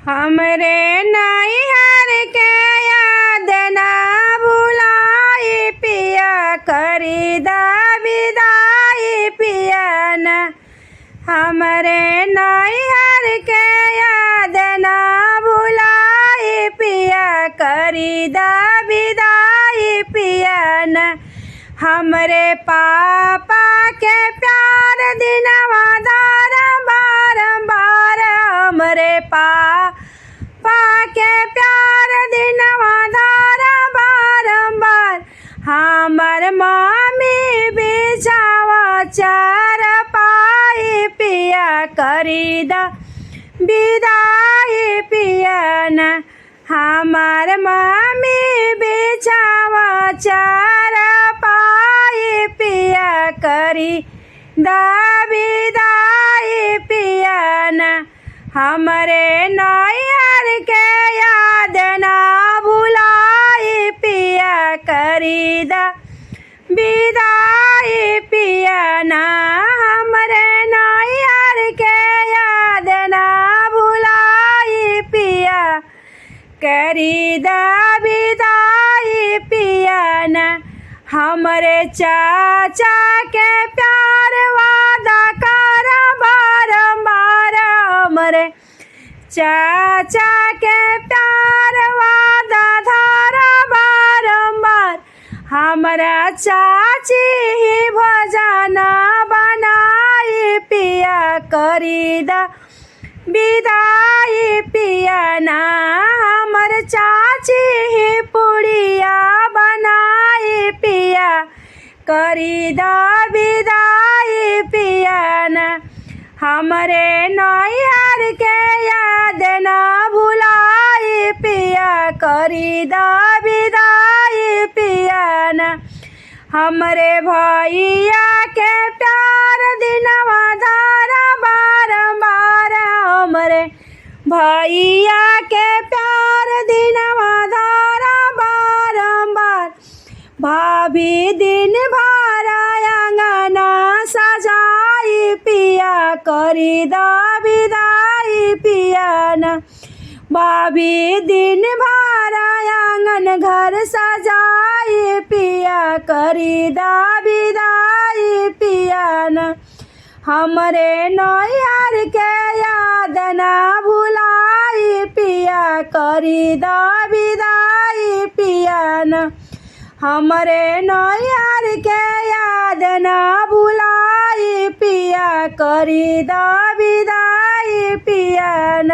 हमरे नैहर के याद ना भुलाई पिया, करी दा विदाई पिया न। हमरे नैहर के याद ना भुलाई पिया, करी दा विदाई पिया न। हमरे पापा के प्यार दिनवा बारंबार, हमरे पापा के प्यार दिनवा बारंबार। हमर मम्मी बिछावा चार पाई पिया, करी दा विदाई पिया न। हमर मम्मी बिछावा चार पाई पिया, करी दा विदाई पिया न। हमरे नैहर के याद ना भुलाई पिया, करी दा विदाई पिया न। हमरे नैहर के याद ना भुलाई पिया, करी दा विदाई पिया न। हमरे चाचा के प्यार वादा कर बारंबार, हमरे चाचा के प्यार वादा धारा बारंबार। हमरा चाची ही भोजन बनाई पिया, करी दा विदाई पिया न। हमर चाची ही पुड़िया बनाई पिया, करी दा विदाई पिया न। हमरे नैहर के याद ना भुलाई पिया, करी दा विदाई पिया न। हमरे भैया के प्यार दिनवा बारंबार, हमरे भैया के प्यार दिनवा बारंबार। भाभी दिन भर अंगना सजाई पिया, करी दा विदाई पिया न। भाभी दिन भर आंगन घर सजाई पिया, करी दा विदाई पिया न। हमरे नैहर के याद ना भुलाई पिया, करी दा विदाई पिया न। हमरे नैहर के याद ना भुलाई पिया, करी दा विदाई पिया न।